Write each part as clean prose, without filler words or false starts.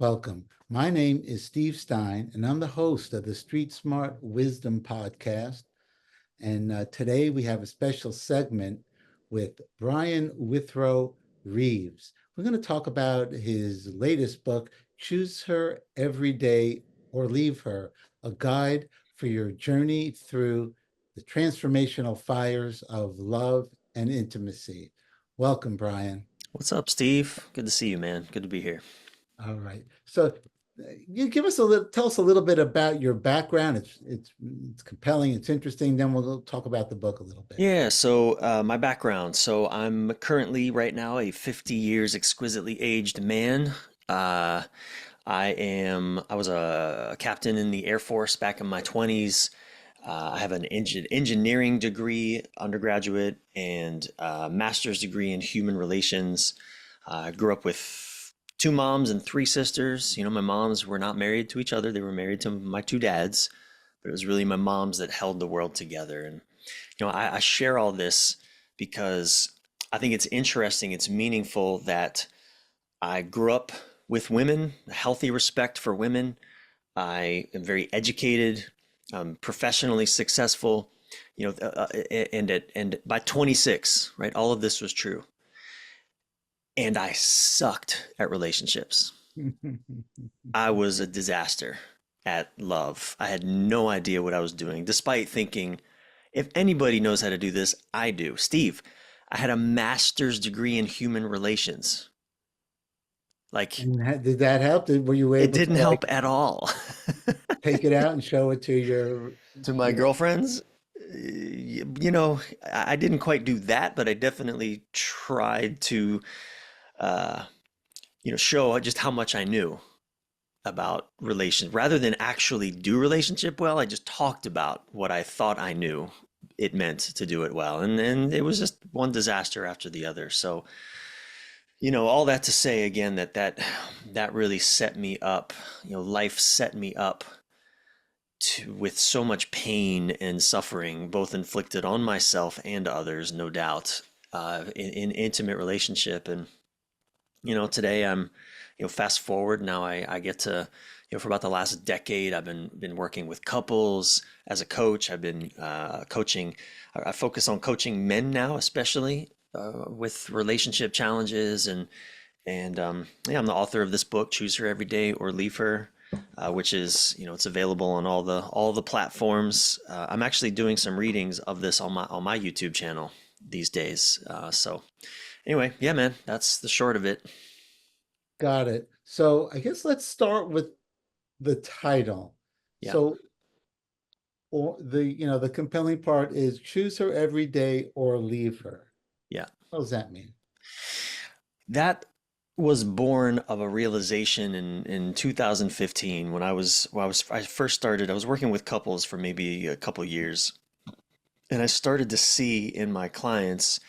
Welcome. My name is Steve Stein, and I'm the host of the StreetSmart Wisdom Podcast. And today we have a special segment with Bryan Winthrop Reeves. We're going to talk about his latest book, Choose Her Every Day or Leave Her, a guide for your journey through the transformational fires of love and intimacy. Welcome, Bryan. What's up, Steve? Good to see you, man. Good to be here. All right. So you give us a little, tell us a little bit about your background. It's compelling, it's interesting. Then we'll talk about the book a little bit. Yeah, so my background. So I'm currently right now a 50 years exquisitely aged man. Uh, I was a captain in the Air Force back in my 20s. I have an engineering degree, undergraduate, and master's degree in human relations. I grew up with two moms and three sisters. My moms were not married to each other. They were married to my two dads, but it was really my moms that held the world together. And, I share all this because I think it's interesting, it's meaningful that I grew up with women, a healthy respect for women. I am very educated, professionally successful, and by 26, right, all of this was true. And I sucked at relationships. I was a disaster at love. I had no idea what I was doing, despite thinking, if anybody knows how to do this, I do. Steve, I had a master's degree in human relations. Like, And did that help? Were you it able to didn't help at all. take it out and show it to your, To my girlfriends, I didn't quite do that, but I definitely tried to, uh, show just how much I knew about relations. Rather than actually do relationship well, I just talked about what I thought I knew it meant to do it well. And it was just one disaster after the other. So, all that to say again that really set me up, life set me up with so much pain and suffering, both inflicted on myself and others, no doubt, in intimate relationship. And today I'm, fast forward now, I get to, for about the last decade, I've been working with couples as a coach. I've been coaching. I focus on coaching men now, especially with relationship challenges, and yeah, I'm the author of this book, Choose Her Every Day or Leave Her, which is, it's available on all the platforms. I'm actually doing some readings of this on my YouTube channel these days. So anyway, yeah, man, that's the short of it. got it. So I guess let's start with the title. Yeah, So or the compelling part is choose her every day or leave her. yeah. What does that mean? That was born of a realization in 2015 when I first started. I was working with couples for maybe a couple years, and I started to see in my clients,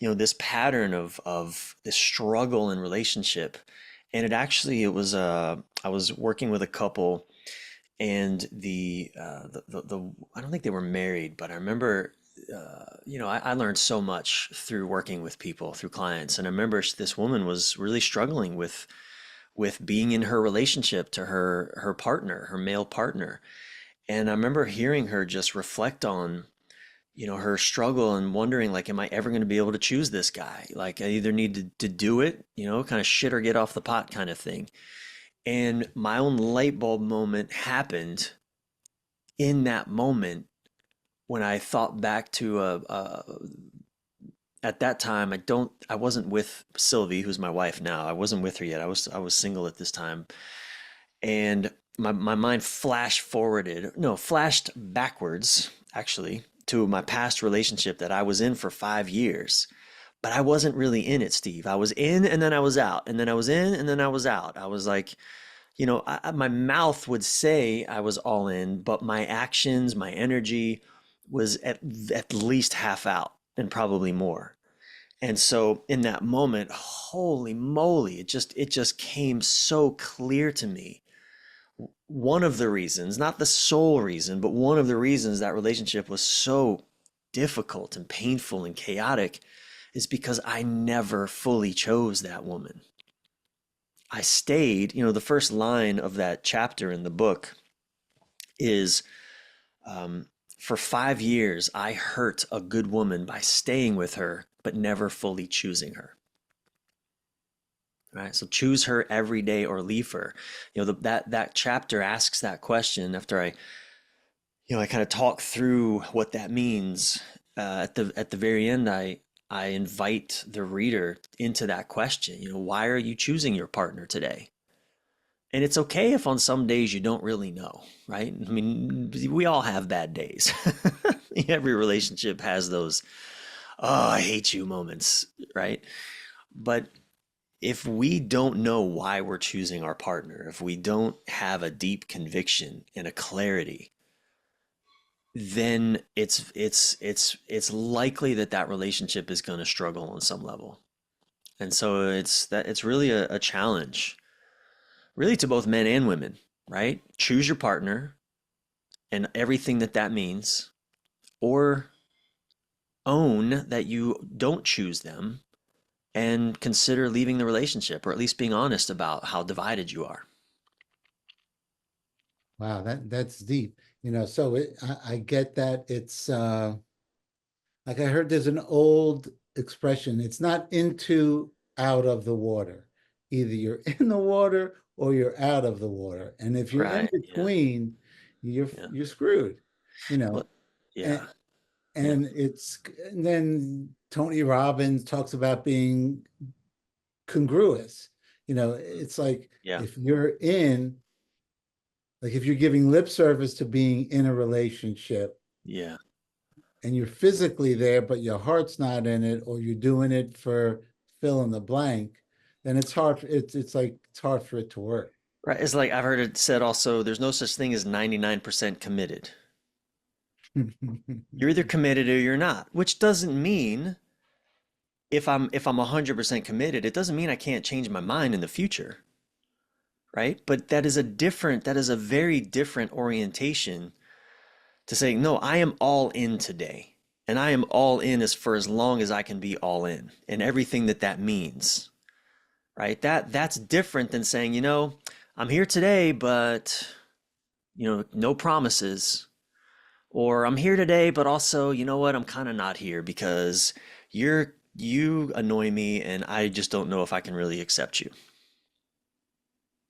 this pattern of this struggle in relationship. And it was I was working with a couple, and the I don't think they were married, but I remember, I learned so much through working with people, through clients. And I remember this woman was really struggling with being in her relationship to her partner, her male partner. And I remember hearing her just reflect on, her struggle and wondering, like, am I ever going to be able to choose this guy? Like, I either need to do it, kind of shit or get off the pot kind of thing. And my own light bulb moment happened in that moment when I thought back to at that time, I wasn't with Sylvie, who's my wife now. I wasn't with her yet. I was single at this time. And my mind flashed backwards, actually, to my past relationship that I was in for 5 years. But I wasn't really in it, Steve. I was in and then I was out, and then I was in and then I was out. I was like, my mouth would say I was all in, but my actions, my energy was at least half out and probably more. And so in that moment, holy moly, it just came so clear to me. One of the reasons, not the sole reason, but one of the reasons that relationship was so difficult and painful and chaotic is because I never fully chose that woman. I stayed, the first line of that chapter in the book is, for 5 years, I hurt a good woman by staying with her, but never fully choosing her. Right? So choose her every day or leave her. That chapter asks that question after I kind of talk through what that means. At the very end, I invite the reader into that question. Why are you choosing your partner today? And it's okay if on some days you don't really know, right? I mean, we all have bad days. Every relationship has those, oh, I hate you moments, right? But if we don't know why we're choosing our partner, if we don't have a deep conviction and a clarity, then it's likely that relationship is going to struggle on some level. And so it's really a challenge, really, to both men and women, right? Choose your partner and everything that means, or own that you don't choose them and consider leaving the relationship, or at least being honest about how divided you are. Wow, that's deep. So I get that it's like I heard there's an old expression, it's not into out of the water. Either you're in the water or you're out of the water. And if you're in Right. Yeah. between, you're Yeah. you're screwed, you know. Well, yeah. And Yeah. and then Tony Robbins talks about being congruous. It's like Yeah. if you're in, like if you're giving lip service to being in a relationship Yeah. and you're physically there, but your heart's not in it, or you're doing it for fill in the blank, then it's hard. It's hard for it to work. Right. It's like I've heard it said also, there's no such thing as 99% committed. You're either committed or you're not, which doesn't mean if I'm 100% committed, it doesn't mean I can't change my mind in the future, right? But that is a very different orientation to saying, no, I am all in today. And I am all in for as long as I can be all in, and everything that means, right? That's different than saying, I'm here today, but no promises. Or I'm here today, but also, you know what? I'm kind of not here because you annoy me and I just don't know if I can really accept you.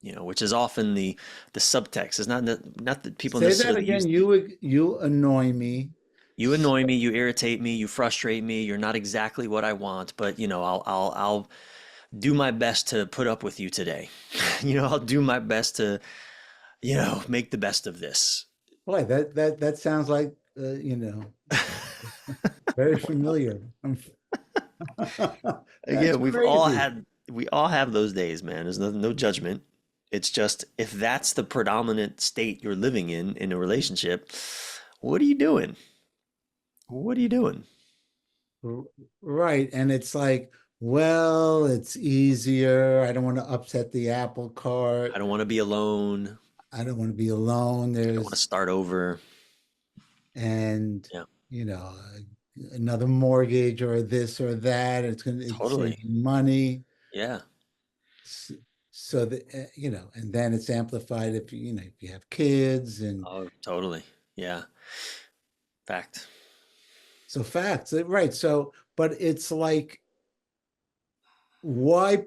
Which is often the subtext. It's not that people Say that necessarily use. again. You annoy me. You annoy me, you irritate me, you frustrate me. You're not exactly what I want, but I'll do my best to put up with you today. I'll do my best to make the best of this. Boy, that sounds like very familiar. That's Again, crazy. we all have those days, man. There's no judgment. It's just, if that's the predominant state you're living in a relationship, what are you doing? What are you doing? Right. And it's like, well, it's easier. I don't want to upset the apple I cart. don't want to be alone. I don't want to be alone. I don't want to start over. And Yeah, you know, another mortgage or this or that. It's totally. saving money. Yeah. So that and then it's amplified if if you have kids. And Oh, totally. Yeah. Fact. so facts, right? So, but it's like, why?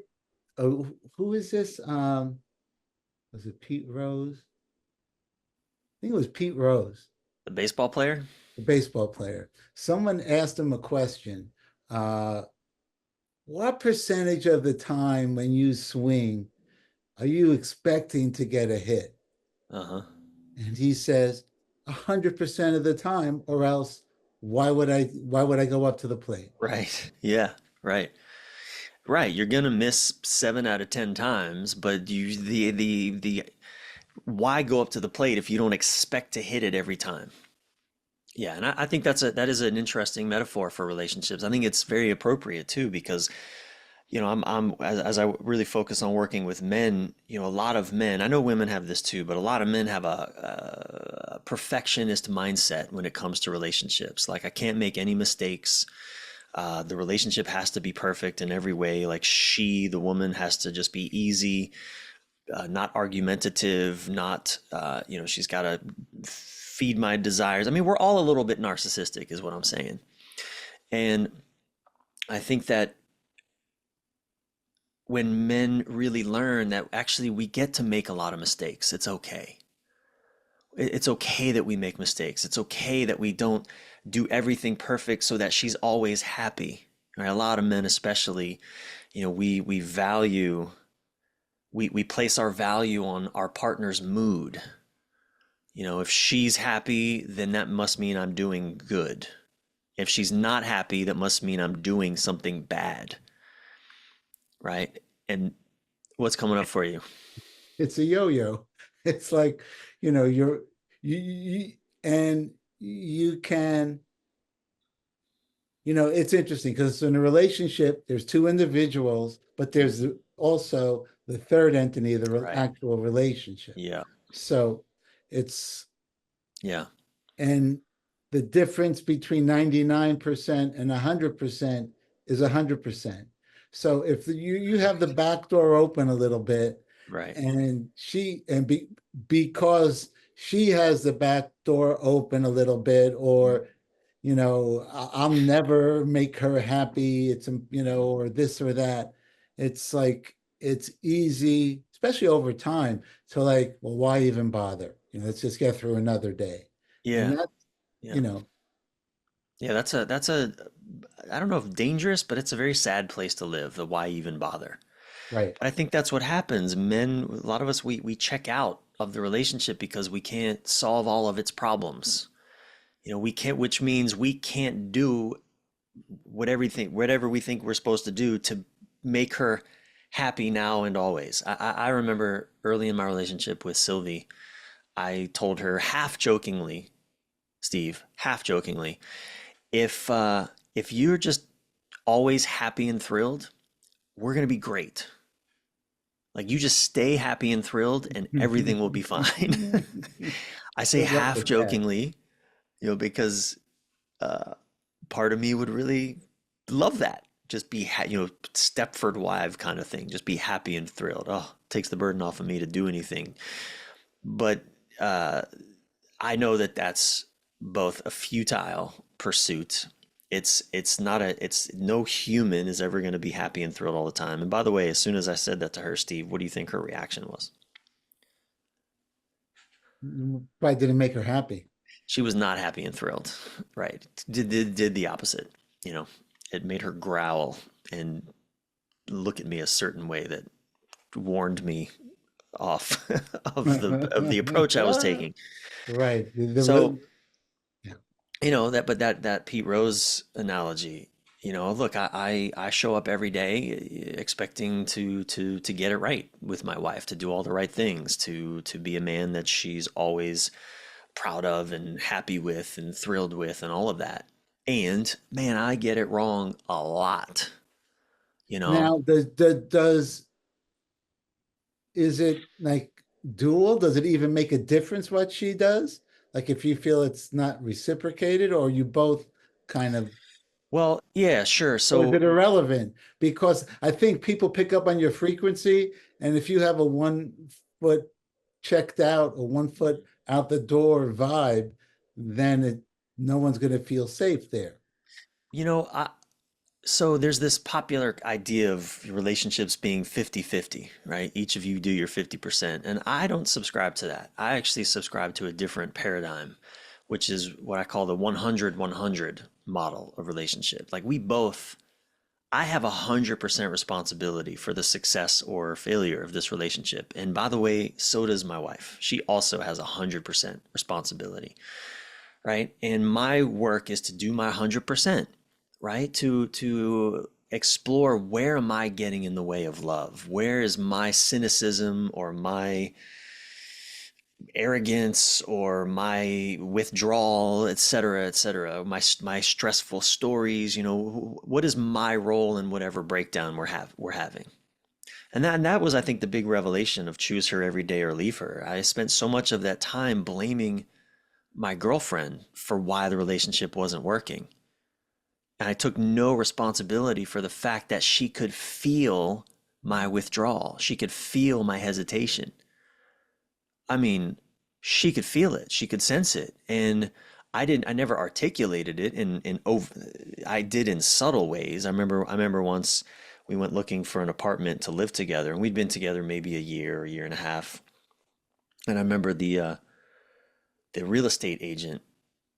Who is this? Was it Pete Rose? I think it was Pete Rose, The baseball player? the baseball player. Someone asked him a question. Uh, what percentage of the time when you swing are you expecting to get a hit? Uh-huh. And he says, 100% of the time, or else why would I go up to the plate? Right. Yeah. Right. Right. You're gonna miss 7 out of 10 times, but the why go up to the plate if you don't expect to hit it every time? Yeah, and I think that is an interesting metaphor for relationships. I think it's very appropriate too, because I'm as I really focus on working with men, a lot of men, I know women have this too, but a lot of men have a perfectionist mindset when it comes to relationships. Like, I can't make any mistakes. The relationship has to be perfect in every way. Like the woman, has to just be easy, not argumentative, not, she's got to feed my desires. I mean, we're all a little bit narcissistic, is what I'm saying. And I think that when men really learn that actually we get to make a lot of mistakes, it's okay. It's okay that we make mistakes. It's okay that we don't do everything perfect so that she's always happy. Right? A lot of men, especially, we value, we place our value on our partner's mood. If she's happy, then that must mean I'm doing good. If she's not happy, that must mean I'm doing something bad. Right? And what's coming up for you? It's a yo-yo. It's like, and you can, it's interesting because in a relationship, there's two individuals, but there's also the third entity of the Right. actual relationship. Yeah. So it's, Yeah. and the difference between 99% and 100% is 100%. So if you have the back door open a little bit, Right. and because she has the back door open a little bit, or I'll never make her happy, it's or this or that, it's like it's easy, especially over time, to like, well, why even bother? Let's just get through another day. And Yeah. that's Yeah. Yeah, that's a I don't know if dangerous, but it's a very sad place to live, the why even bother. right. But I think that's what happens. Men, a lot of us, we check out of the relationship because we can't solve all of its problems. We can't, which means we can't do whatever we think we're supposed to do to make her happy now and always. I remember early in my relationship with Sylvie, I told her half jokingly, Steve, half jokingly, if you're just always happy and thrilled, we're gonna be great. Like you just stay happy and thrilled and everything will be fine. I say half jokingly, because part of me would really love that. Just be, Stepford wife kind of thing. Just be happy and thrilled. Oh, takes the burden off of me to do anything. But I know that that's both a futile pursuit. It's not no human is ever going to be happy and thrilled all the time. And by the way, as soon as I said that to her, Steve, what do you think her reaction was? Probably didn't make her happy. She was not happy and thrilled, right? Did the opposite. It made her growl and look at me a certain way that warned me off of the approach I was taking. Right. So, yeah. that Pete Rose analogy, look, I show up every day expecting to get it right with my wife, to do all the right things, to be a man that she's always proud of and happy with and thrilled with and all of that. And man, I get it wrong a lot. Now, is it like dual? Does it even make a difference what she does? Like if you feel it's not reciprocated, or you both kind of, Well, yeah, sure. or is So it irrelevant? Because I think people pick up on your frequency, and if you have a 1 foot checked out or 1 foot out the door vibe, then no one's going to feel safe there. So there's this popular idea of relationships being 50-50, right? Each of you do your 50%. And I don't subscribe to that. I actually subscribe to a different paradigm, which is what I call the 100-100 model of relationship. Like I have 100% responsibility for the success or failure of this relationship. And by the way, so does my wife. She also has 100% responsibility, right? And my work is to do my 100%, right? To explore, where am I getting in the way of love? Where is my cynicism or my arrogance or my withdrawal, et cetera, my stressful stories, what is my role in whatever breakdown we're having? And that was, I think, the big revelation of choose her every day or leave her. I spent so much of that time blaming my girlfriend for why the relationship wasn't working. And I took no responsibility for the fact that she could feel my withdrawal. She could feel my hesitation. I mean, she could feel it. She could sense it. And I never articulated it I did in subtle ways. I remember once we went looking for an apartment to live together, and we'd been together maybe a year and a half. And I remember the real estate agent,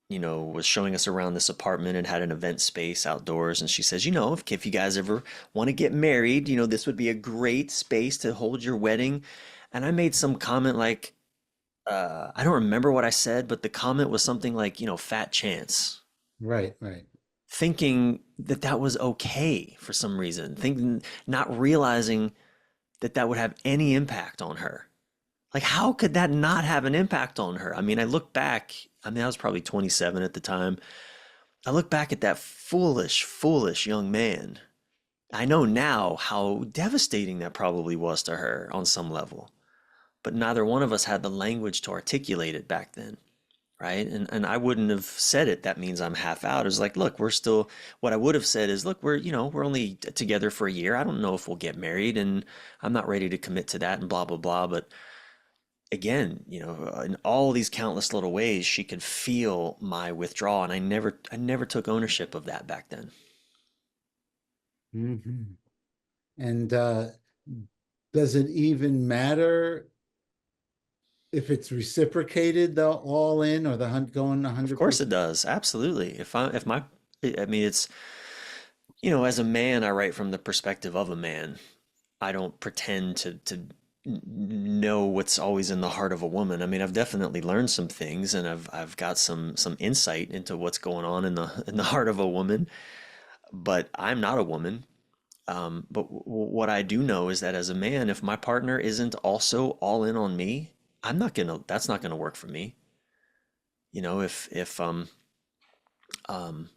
was showing us around this apartment and had an event space outdoors. And she says, if you guys ever want to get married, this would be a great space to hold your wedding. And I made some comment like, I don't remember what I said, but the comment was something like, fat chance, Right, right. thinking that that was okay for some reason, thinking, not realizing that that would have any impact on her. Like, how could that not have an impact on her? I mean, I look back, I was probably 27 at the time. I look back at that foolish, foolish young man. I know now how devastating that probably was to her on some level, but neither one of us had the language to articulate it back then, right? And I wouldn't have said it. That means I'm half out. It was like, look, what I would have said is, look, we're only together for a year. I don't know if we'll get married, and I'm not ready to commit to that and blah, blah, blah. But again, in all these countless little ways, she could feel my withdrawal, and I never took ownership of that back then. Hmm. And does it even matter if it's reciprocated, the all in or the going Of course 100%? it does. Absolutely. I mean, it's, as a man, I write from the perspective of a man. I don't pretend to know what's always in the heart of a woman. I mean, I've definitely learned some things, and I've got some insight into what's going on in the heart of a woman, but I'm not a woman. But what I do know is that as a man, if my partner isn't also all in on me, that's not gonna work for me. Um,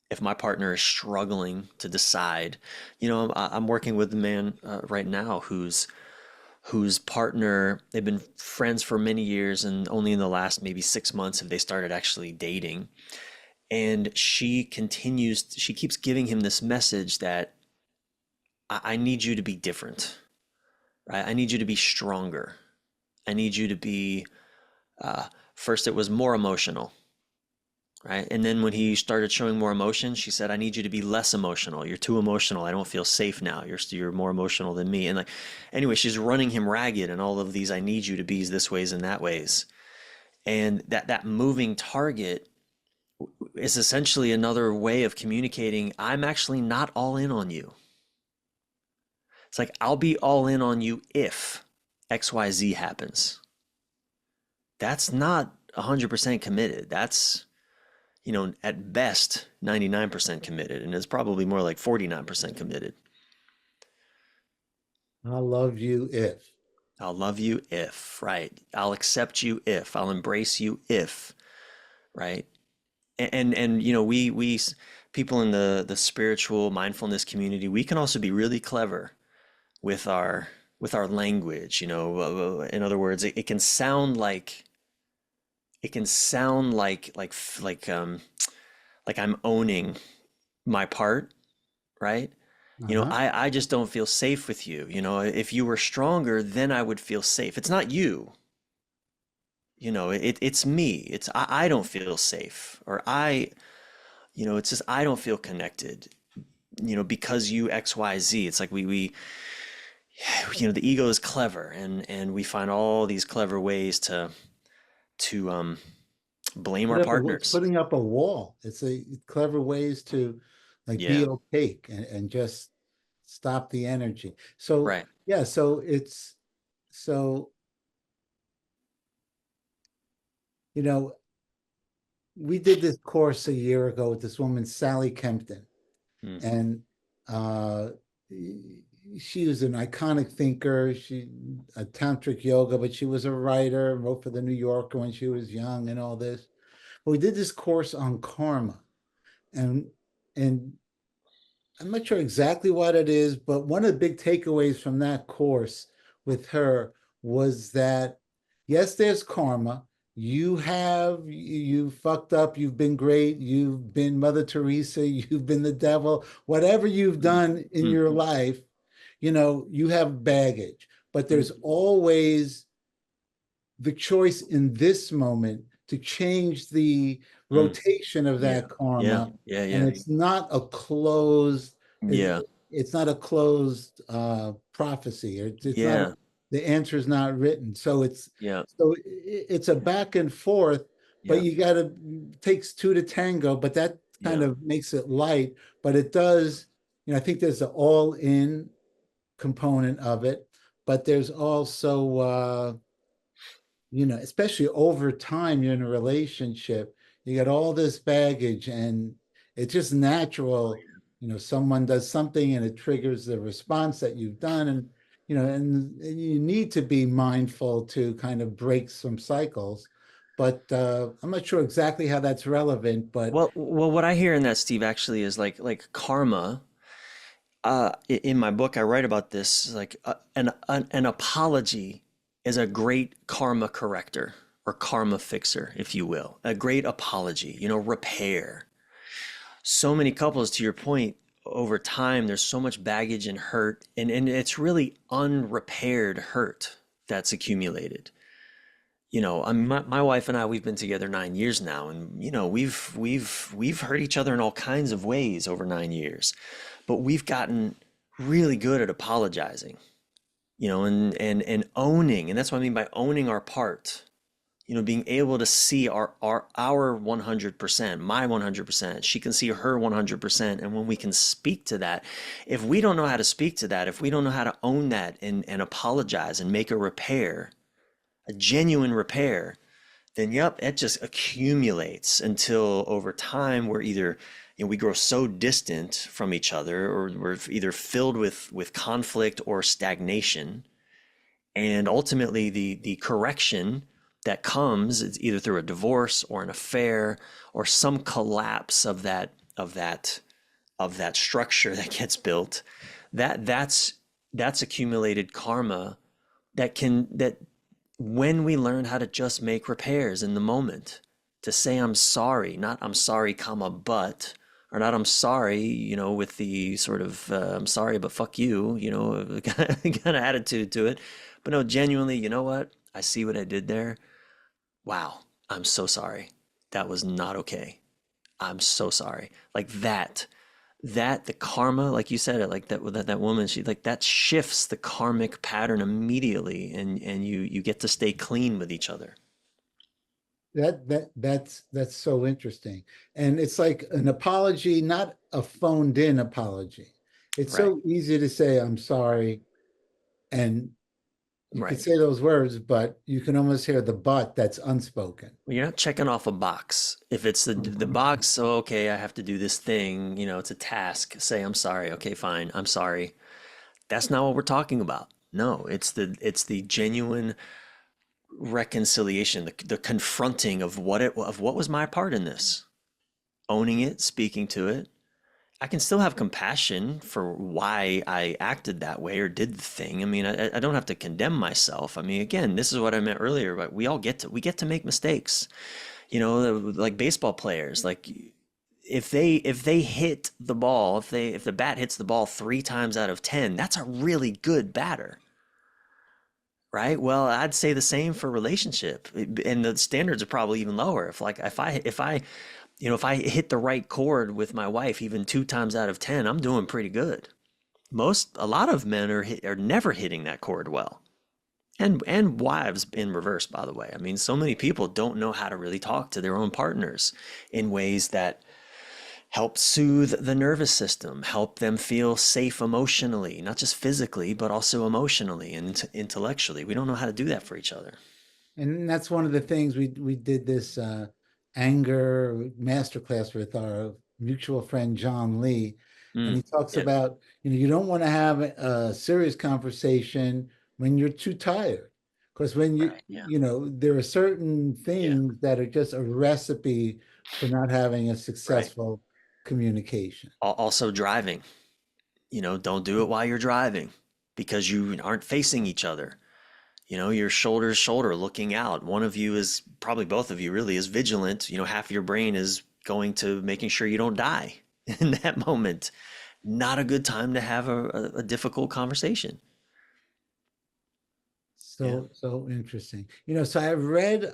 if my partner is struggling to decide, I'm working with a man right now whose partner, they've been friends for many years, and only in the last maybe 6 months have they started actually dating. And she keeps giving him this message that I need you to be different, right? I need you to be stronger. I need you to be, first it was more emotional, right? And then when he started showing more emotion, she said, I need you to be less emotional. You're too emotional. I don't feel safe now. You're more emotional than me. And like, anyway, she's running him ragged and all of these, I need you to be this ways and that ways. And that moving target is essentially another way of communicating, I'm actually not all in on you. It's like, I'll be all in on you if XYZ happens. That's not 100% committed. That's, at best 99% committed, and it's probably more like 49% committed. I'll love you if. I'll love you if, right? I'll accept you if, I'll embrace you if, right? And we people in the spiritual mindfulness community, we can also be really clever with our language, in other words, it can sound like like I'm owning my part, right? Uh-huh. I just don't feel safe with you. If you were stronger, then I would feel safe. It's not you. It's me. I don't feel safe, or it's just I don't feel connected. Because you XYZ. It's like the ego is clever, and we find all these clever ways to blame our It's partners. putting up a wall. It's a clever ways to like be Yeah, opaque and just stop the energy. So right. yeah, so you know, we did this course a year ago with this woman, Sally Kempton, Mm, and uh she was an iconic thinker. She a tantric yoga, but she was a writer, wrote for the New Yorker when she was young and all this. But we did this course on karma, and and I'm not sure exactly what it is, but one of the big takeaways from that course with her was that yes, there's karma, you fucked up, you've been great, you've been Mother Teresa, you've been the devil, whatever you've Mm, done in mm, your life, you have baggage, but mm, there's always the choice in this moment to change the mm. rotation of Yeah, that yeah, karma. yeah, And yeah, it's not a closed, yeah, it's not a closed prophecy. Or it's not, yeah, the answer is not written. yeah, It's a back and forth, but yeah, you got to, takes two to tango, but that kind yeah. of makes it light. But it does, I think there's an all in component of it, but there's also, especially over time, you're in a relationship, you got all this baggage, and it's just natural. Someone does something and it triggers the response that you've done. And you need to be mindful to kind of break some cycles. But I'm not sure exactly how that's relevant, but Well, what I hear in that, Steve, actually is like karma. In my book, I write about this. Like an apology is a great karma corrector or karma fixer, if you will. A great apology, repair. So many couples, to your point, over time, there's so much baggage and hurt, and it's really unrepaired hurt that's accumulated. My wife and I, we've been together 9 years now, and we've hurt each other in all kinds of ways over 9 years, but we've gotten really good at apologizing, and owning, and that's what I mean by owning our part. Being able to see our 100%, my 100%, she can see her 100%, and when we can speak to that, if we don't know how to speak to that, if we don't know how to own that and apologize and make a repair, a genuine repair, then yep, it just accumulates until over time we're either, we grow so distant from each other, or we're either filled with conflict or stagnation. And ultimately the correction that comes is either through a divorce or an affair or some collapse of that structure that gets built. That's accumulated karma that when we learn how to just make repairs in the moment, to say I'm sorry, not I'm sorry, comma, but, or not I'm sorry, with the sort of I'm sorry, but fuck you, kind of attitude to it. But no, genuinely, you know what? I see what I did there. Wow, I'm so sorry. That was not okay. I'm so sorry. Like that the karma, like you said it, like that woman, she like that shifts the karmic pattern immediately, and you get to stay clean with each other. that's so interesting. And it's like an apology, not a phoned in apology. It's Right, so easy to say I'm sorry, and you could right. say those words, but you can almost hear the but that's unspoken. Well, you're not checking off a box. If it's the box, so okay, I have to do this thing, it's a task. Say I'm sorry. Okay, fine. I'm sorry. That's not what we're talking about. No, it's the genuine reconciliation, the confronting of what was my part in this, owning it, speaking to it. I can still have compassion for why I acted that way or did the thing. I mean, I don't have to condemn myself. I mean, again, this is what I meant earlier, but we get to make mistakes. Like baseball players, like if they hit the ball, if the bat hits the ball 3 times out of 10, that's a really good batter, right? Well, I'd say the same for relationship, and the standards are probably even lower. If I hit the right chord with my wife even 2 times out of 10, I'm doing pretty good. A lot of men are never hitting that chord well. And wives in reverse, by the way. I mean, so many people don't know how to really talk to their own partners in ways that help soothe the nervous system, help them feel safe emotionally, not just physically, but also emotionally and intellectually. We don't know how to do that for each other. And that's one of the things we did this anger masterclass with our mutual friend John Lee, and he talks Yeah, about, you don't want to have a serious conversation when you're too tired, because when right. Yeah, there are certain yeah, things that are just a recipe for not having a right. successful communication. Also, driving. Don't do it while you're driving because you aren't facing each other. You're shoulder to shoulder looking out. One of you is, probably both of you really, is vigilant. Half your brain is going to making sure you don't die in that moment. Not a good time to have a difficult conversation. Yeah. So interesting. So I've read,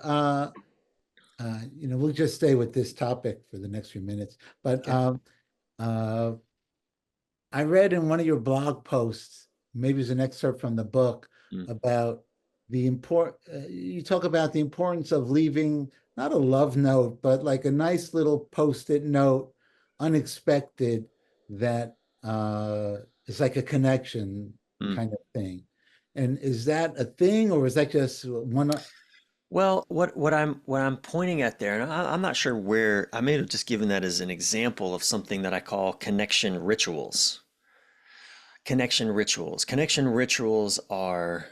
we'll just stay with this topic for the next few minutes, but Okay. uh, I read in one of your blog posts, maybe it's an excerpt from the book, Mm. about you talk about the importance of leaving not a love note, but like a nice little post-it note, unexpected, that is like a connection Mm. kind of thing. And is that a thing, or is that just one? Well, what I'm pointing at there, and I'm not sure where I may have just given that as an example of something that I call connection rituals. Connection rituals. Connection rituals are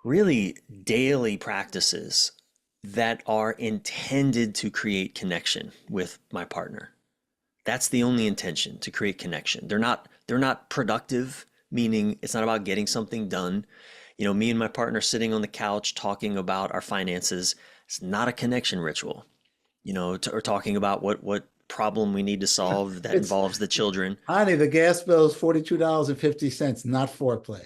really daily practices that are intended to create connection with my partner. That's the only intention, to create connection. They're not productive, meaning it's not about getting something done. Me and my partner sitting on the couch talking about our finances, it's not a connection ritual. Or talking about what problem we need to solve that It's, involves the children. honey, the gas bill is $42.50, not foreplay.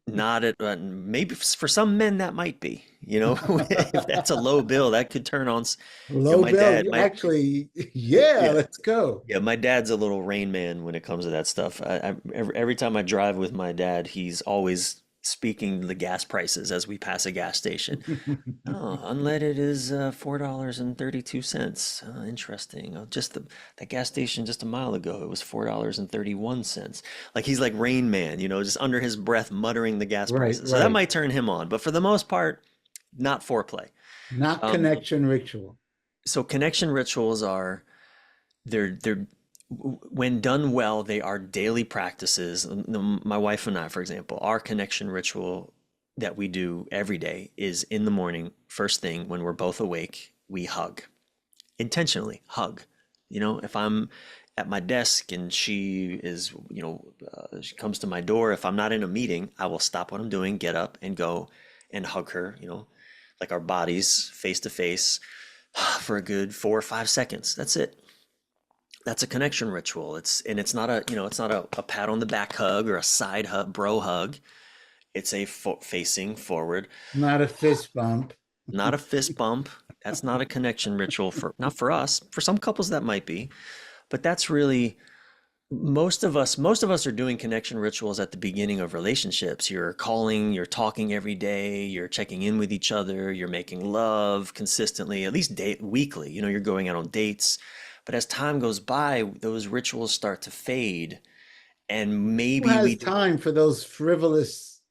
Not at maybe for some men that might be, if that's a low bill, that could turn on. Low My bill, dad, you actually, yeah, yeah, let's go. yeah, my dad's a little rain man when it comes to that stuff. Every time I drive with my dad, he's always speaking the gas prices as we pass a gas station. Oh, unleaded is $4.32. Interesting. Just the gas station just a mile ago, it was $4.31. Like he's like Rain Man, just under his breath muttering the gas Right, prices. So that right. might turn him on, but for the most part, not foreplay. Not Um, connection ritual. so connection rituals are they're when done well, they are daily practices. My wife and I, for example, our connection ritual that we do every day is in the morning, first thing when we're both awake, we hug. Intentionally hug. If I'm at my desk and she is, she comes to my door, if I'm not in a meeting, I will stop what I'm doing, get up and go and hug her, like our bodies face to face for a good 4 or 5 seconds. That's it. That's a connection ritual. It's not a pat on the back hug or a side hug, bro hug. It's a facing forward, Not a fist bump. not a fist bump. That's not a connection ritual, not for us. For some couples that might be, but that's really most of us are doing connection rituals at the beginning of relationships. You're calling, you're talking every day, you're checking in with each other, you're making love consistently, at least weekly. You're going out on dates. But as time goes by, those rituals start to fade, and Who maybe we has do time for those frivolous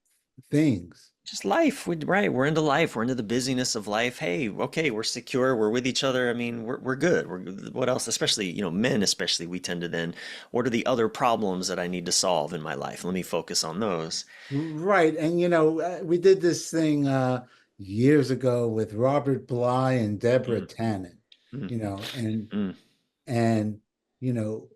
things? just life. Right? We're into life. We're into the busyness of life. Hey, okay, we're secure. We're with each other. I mean, we're good. What else? Especially, men, especially, we tend to then, what are the other problems that I need to solve in my life? Let me focus on those. Right. And, we did this thing years ago with Robert Bly and Deborah Mm, Tannen, mm, you know, and, mm, and, you know,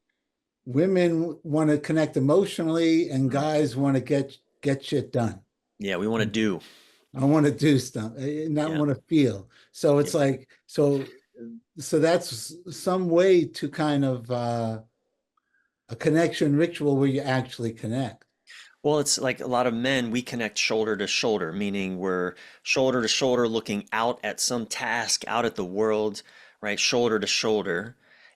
women want to connect emotionally and mm. guys want to get shit done. Yeah, we want to do. I want to do stuff, not Yeah, want to feel. So yeah. it's like, so that's some way to kind of a connection ritual where you actually connect. Well, it's like a lot of men, we connect shoulder to shoulder, meaning we're shoulder to shoulder looking out at some task, out at the world, right? Shoulder to shoulder.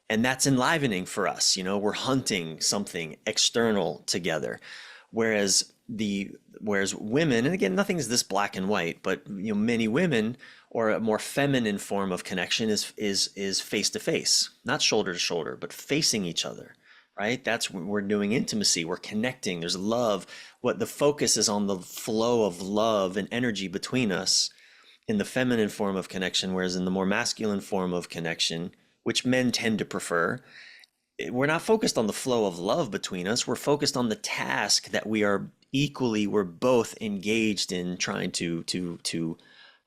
And that's enlivening for us. We're hunting something external together. Whereas whereas women, and again, nothing is this black and white, but many women, or a more feminine form of connection is face to face, not shoulder to shoulder, but facing each other, right? That's when we're doing intimacy, we're connecting, there's love. What the focus is on the flow of love and energy between us in the feminine form of connection, whereas in the more masculine form of connection, which men tend to prefer, we're not focused on the flow of love between us. We're focused on the task that we're both engaged in trying to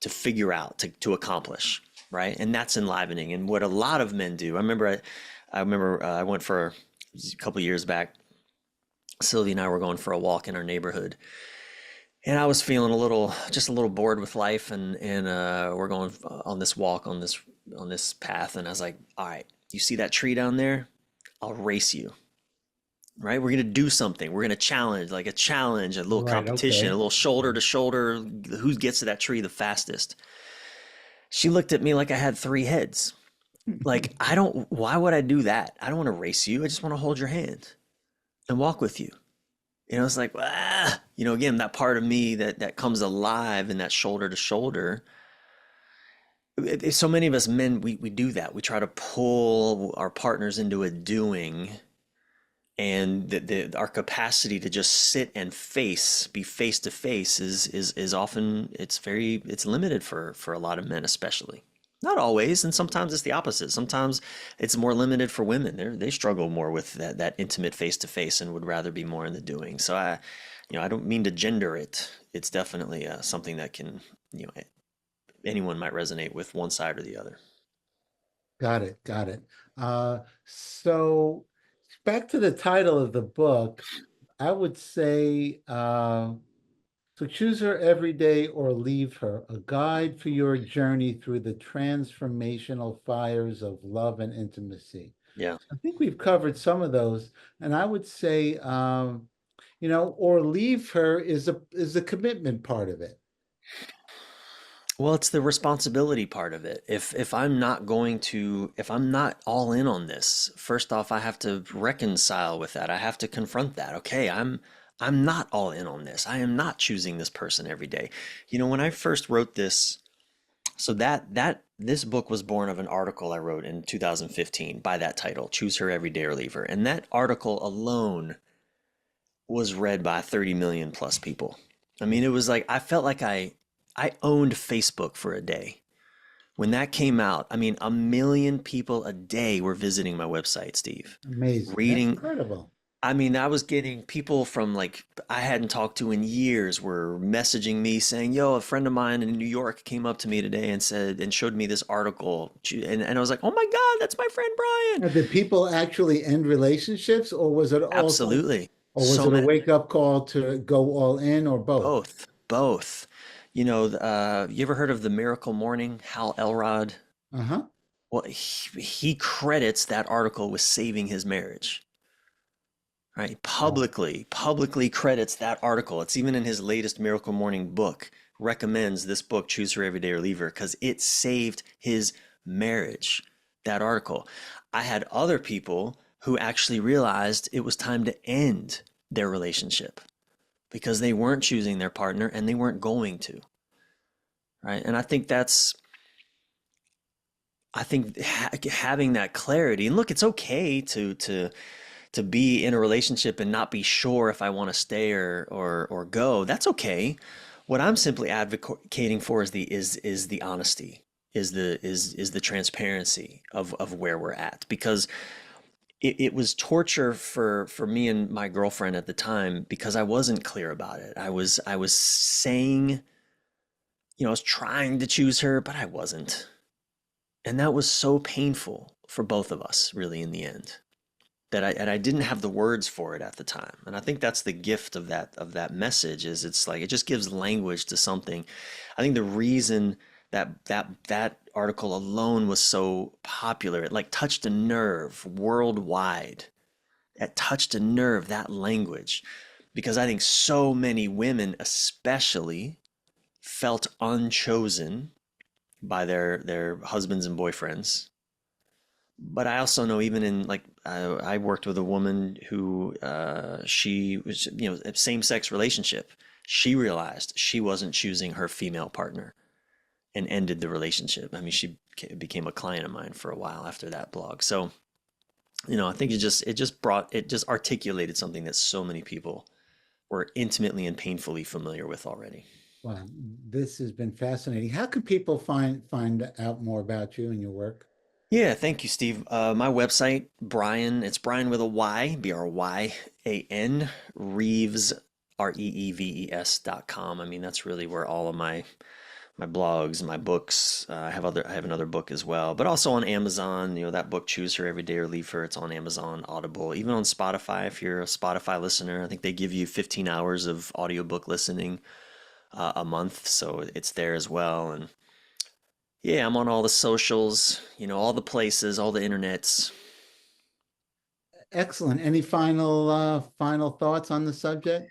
figure out, to accomplish, right? And that's enlivening. And what a lot of men do, I remember I went for a couple of years back. Sylvia and I were going for a walk in our neighborhood, And I was feeling just a little bored with life, and we're going on this walk on this path, and I was like, all right, you see that tree down there? I'll race you, right? We're gonna do something. We're gonna challenge, like a challenge, a little Right. competition, a Okay. little shoulder to shoulder. Who gets to that tree the fastest? She looked at me like I had three heads. Like, why would I do that? I don't want to race you. I just want to hold your hand and walk with you. It's like, again, that part of me that comes alive in that shoulder to shoulder. So many of us men, we do that. We try to pull our partners into a doing, and our capacity to just sit and be face to face is often it's limited for a lot of men, especially. Not always, and sometimes it's the opposite. Sometimes it's more limited for women. They struggle more with that intimate face to face and would rather be more in the doing. So I don't mean to gender it. It's definitely something that can, anyone might resonate with one side or the other. Got it. Got it. So back to the title of the book, I would say, so choose her every day or leave her, a guide for your journey through the transformational fires of love and intimacy. Yeah. I think we've covered some of those, and I would say, or leave her is a commitment part of it. Well, it's the responsibility part of it. If I'm not all in on this, first off, I have to reconcile with that. I have to confront that. Okay, I'm not all in on this. I am not choosing this person every day. When I first wrote this, so this book was born of an article I wrote in 2015 by that title, Choose Her Every Day or Leave Her. And that article alone was read by 30 million plus people. I mean, it was like I felt like I owned Facebook for a day. When that came out, I mean, 1 million people a day were visiting my website, Steve. Amazing. That's Reading. incredible. I mean, I was getting people from like I hadn't talked to in years were messaging me saying, "Yo, a friend of mine in New York came up to me today and showed me this article." And I was like, "Oh my God, that's my friend Bryan." Now, did people actually end relationships, or was it also, Absolutely. or was So it a many. wake-up call to go all in, or both? Both. You ever heard of the Miracle Morning, Hal Elrod? Uh-huh. Well, he credits that article with saving his marriage, right? Wow. Publicly credits that article. It's even in his latest Miracle Morning book, recommends this book, Choose Her Every Day or Leave Her, because it saved his marriage, that article. I had other people who actually realized it was time to end their relationship because they weren't choosing their partner and they weren't going to, right? And having that clarity, and look, it's okay to be in a relationship and not be sure if I want to stay or go. That's okay. What I'm simply advocating for is the honesty, is the transparency of where we're at, because it was torture for me and my girlfriend at the time because I wasn't clear about it. I was saying, I was trying to choose her, but I wasn't. And that was so painful for both of us, really, in the end. And I didn't have the words for it at the time. And I think that's the gift of that message, is it's like it just gives language to something. I think the reason that article alone was so popular, it like touched a nerve worldwide. It touched a nerve, that language, because I think so many women especially felt unchosen by their husbands and boyfriends. But I also know, even in like I worked with a woman who she was, a same-sex relationship. She realized she wasn't choosing her female partner and ended the relationship. I mean, she became a client of mine for a while after that blog. So, I think it just articulated something that so many people were intimately and painfully familiar with already. Wow, this has been fascinating. How can people find out more about you and your work? Yeah, thank you, Steve. My website, it's Bryan with a Y, Bryan, Reeves, Reeves.com. I mean, that's really where all of my blogs, my books. I have another book as well, but also on Amazon. That book, Choose Her Every Day or Leave Her. It's on Amazon, Audible, even on Spotify. If you're a Spotify listener, I think they give you 15 hours of audiobook listening a month, so it's there as well. And yeah, I'm on all the socials, all the places, all the internets. Excellent. Any final thoughts on the subject?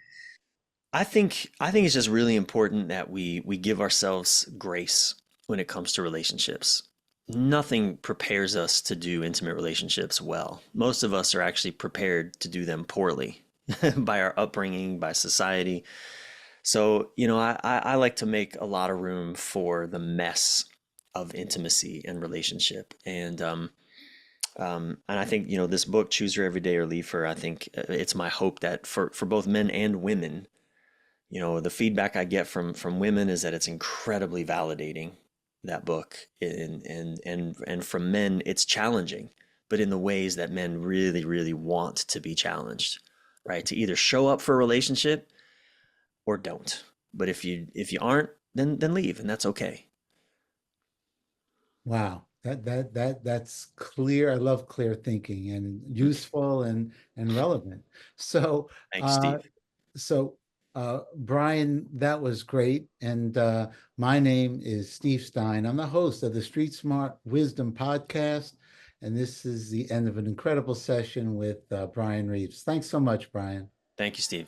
I think it's just really important that we give ourselves grace when it comes to relationships. Nothing prepares us to do intimate relationships well. Most of us are actually prepared to do them poorly by our upbringing, by society. So, I like to make a lot of room for the mess of intimacy and relationship. And I think, this book, Choose Her Every Day or Leave Her, I think it's my hope that for both men and women, the feedback I get from women is that it's incredibly validating, that book, and from men it's challenging, but in the ways that men really really want to be challenged, right? To either show up for a relationship or don't. But if you aren't, then leave, and that's okay. Wow, that's clear. I love clear thinking and useful and relevant. So, Thanks, uh, Steve. so Bryan, that was great. And my name is Steve Stein. I'm the host of the Street Smart Wisdom Podcast, and this is the end of an incredible session with Bryan Reeves. Thanks so much, Bryan. Thank you, Steve.